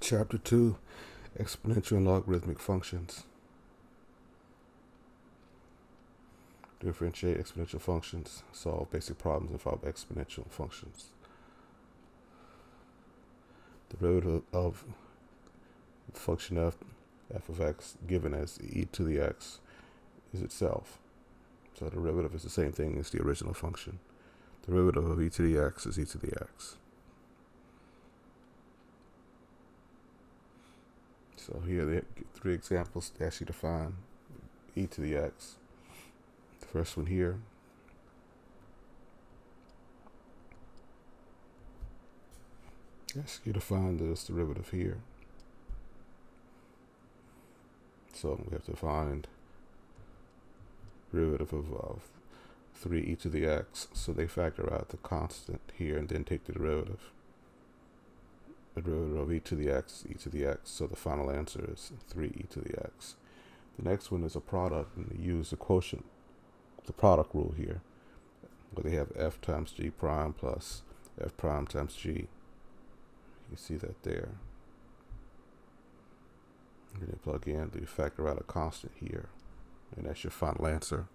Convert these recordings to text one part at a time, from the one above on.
Chapter 2, Exponential and Logarithmic Functions. Differentiate exponential functions, solve basic problems involving exponential functions. The derivative of function f of x given as e to the x is itself. So the derivative is the same thing as the original function. The derivative of e to the x is e to the x. So here they have 3 examples to ask you to find e to the x. The first one here. Ask you to find this derivative here. So we have to find derivative of 3e to the x. So they factor out the constant here and then take the derivative. The derivative of e to the x is e to the x. So the final answer is 3e to the x. The next one is a product, and they use the quotient, the product rule here, where they have f times g prime plus f prime times g. You see that there. And they plug in, they factor out a constant here, and that's your final answer.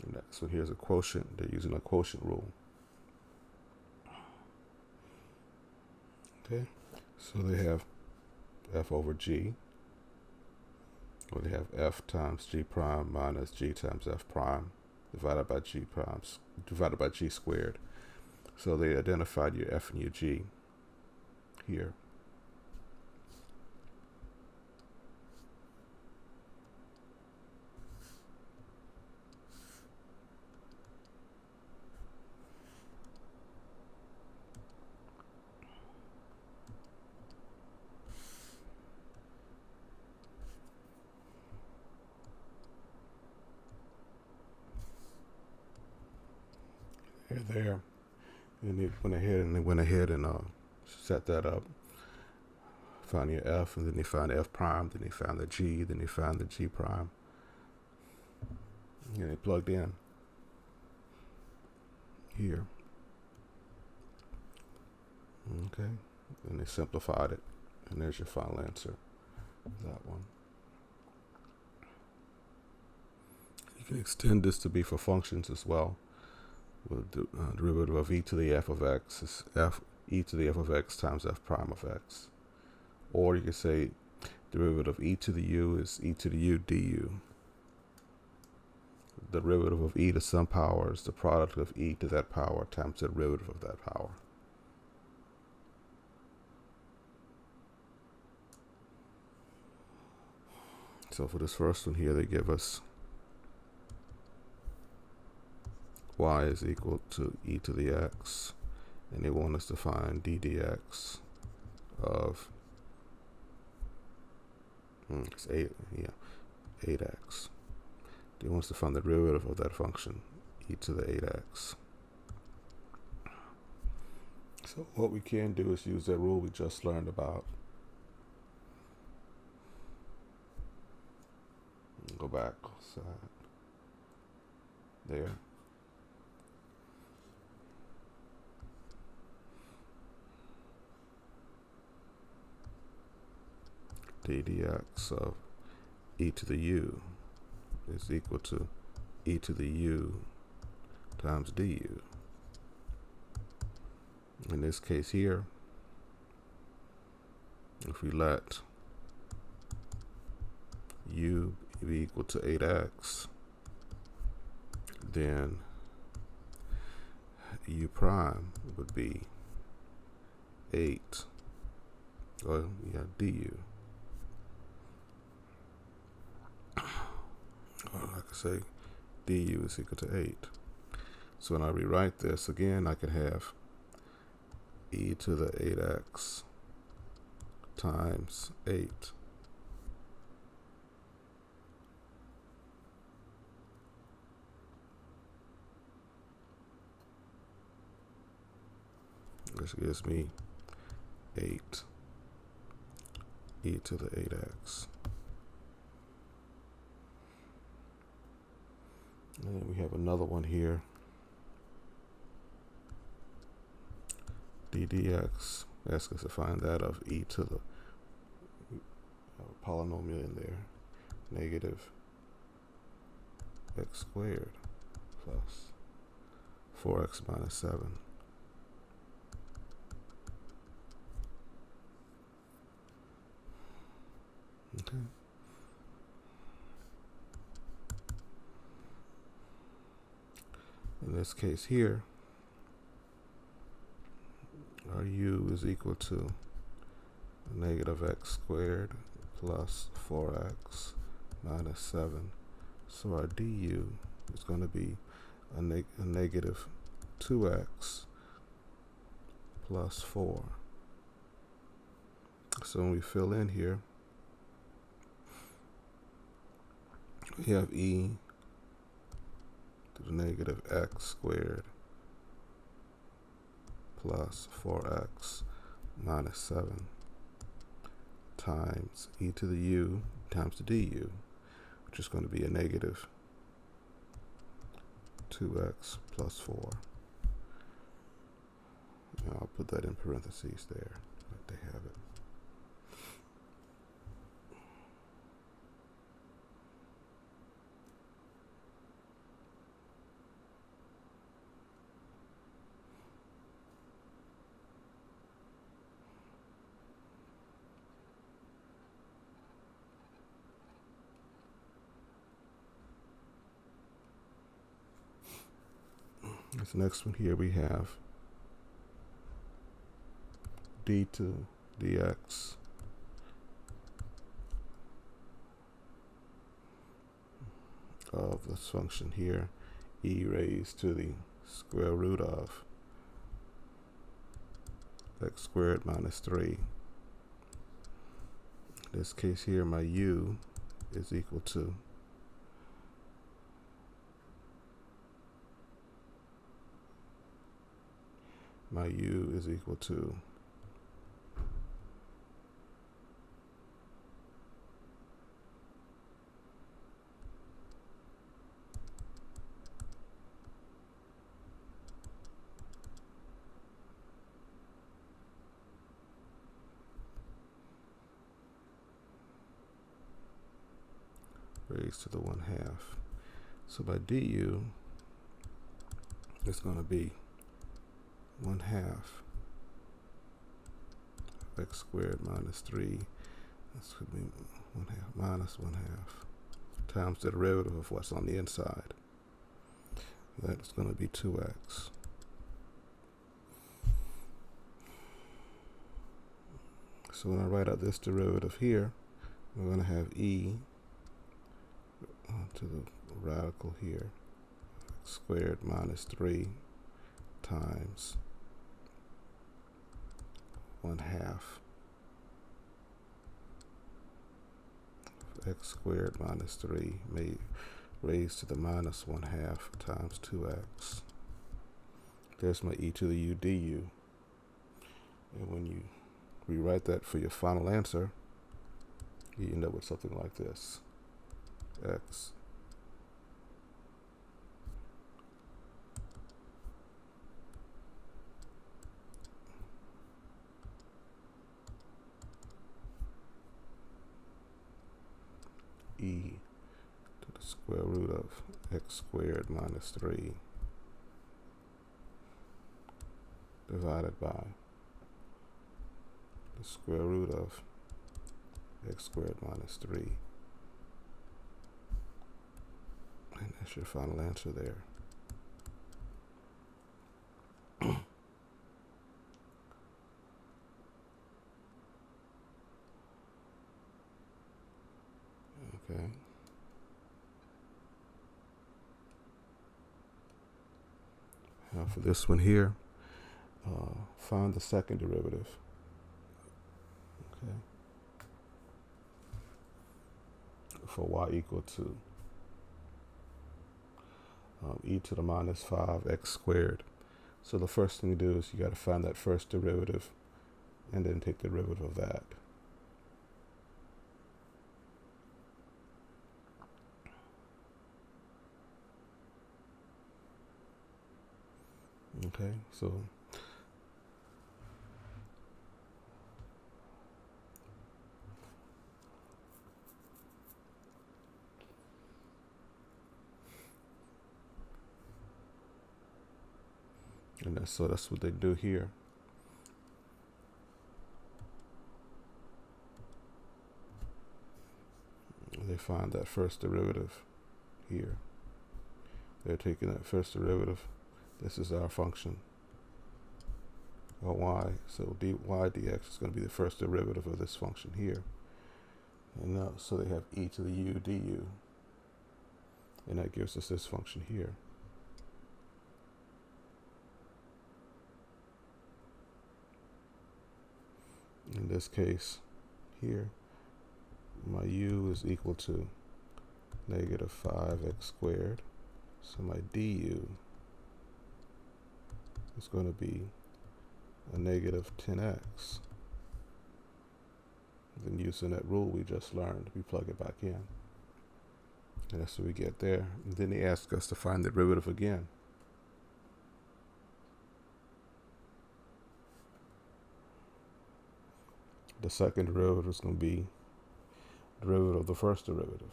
The next one here is a quotient. They're using a quotient rule. Okay, so they have f over g, or they have f times g prime minus g times f prime divided by g squared. So they identified your f and your g here. They're there. And they went ahead and set that up. Found your f, and then they found f prime, then they found the g, then they found the g prime. And they plugged in here. Okay, and they simplified it, and there's your final answer. That one. You can extend this to be for functions as well. With the derivative of e to the f of x is e to the f of x times f prime of x. Or you could say derivative of e to the u is e to the u du. The derivative of e to some power is the product of e to that power times the derivative of that power. So for this first one here, they give us y is equal to e to the x, and they want us to find d dx of 8x. They want us to find the derivative of that function, e to the 8x. So what we can do is use that rule we just learned about. Go back side there. D dx of e to the u is equal to e to the u times du. In this case here, if we let u be equal to 8x, then u prime would be 8, or du. Or I could say du is equal to 8. So when I rewrite this again, I can have e to the 8x times 8. This gives me 8 e to the 8x. And then we have another one here d dx. Ask us to find that of e to the polynomial in there, negative x squared plus 4x minus 7. Okay. In this case here, our u is equal to negative x squared plus 4x minus 7. So our du is going to be a negative 2x plus 4. So when we fill in here, we have e to the negative x squared plus 4x minus 7 times e to the u times the du, which is going to be a negative 2x plus 4. And I'll put that in parentheses there, like they have it. This next one here we have d to dx of this function here, e raised to the square root of x squared minus 3. In this case here, my u is equal to raised to the 1/2. So by du, it's going to be 1/2 x squared minus 3. This could be 1/2 minus 1/2 times the derivative of what's on the inside. That's going to be 2x. So when I write out this derivative here, we're going to have e to the radical here, x squared minus 3 times 1/2 x squared minus 3 raised to the minus 1/2 times 2x. There's my e to the u du. And when you rewrite that for your final answer, you end up with something like this. X e to the square root of x squared minus 3 divided by the square root of x squared minus 3. And that's your final answer there. Okay. Now for this one here, find the second derivative. Okay. For y equal to e to the minus 5x squared. So the first thing you do is you got to find that first derivative and then take the derivative of that. Okay, so And so that's what they do here. They find that first derivative here. They're taking that first derivative. This is our function, or y. So y dx is going to be the first derivative of this function here. And so they have e to the u du. And that gives us this function here. In this case here, my u is equal to negative 5x squared. So my du is going to be a negative 10x. Then using that rule we just learned, we plug it back in. And that's what we get there. And then they ask us to find the derivative again. The second derivative is going to be the derivative of the first derivative.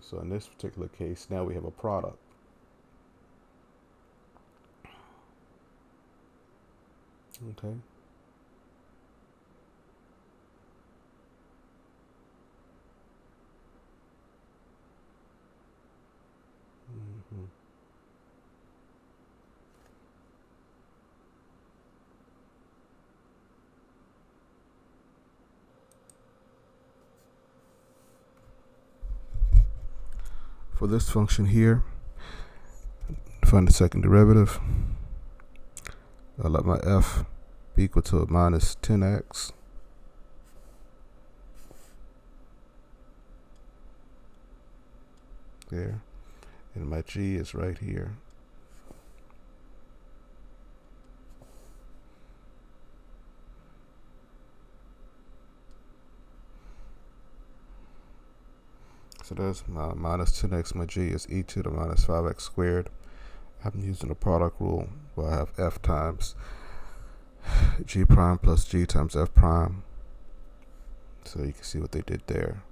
So in this particular case, now we have a product. Okay. For this function here, find the second derivative. I'll let my f be equal to minus 10x. There. And my g is right here. So there's my minus 10x, my g is e to the minus 5x squared. I'm using the product rule where I have f times g prime plus g times f prime. So you can see what they did there.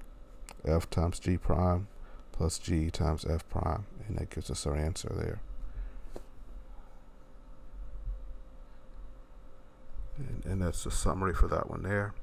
F times g prime plus g times f prime. And that gives us our answer there. And that's the summary for that one there.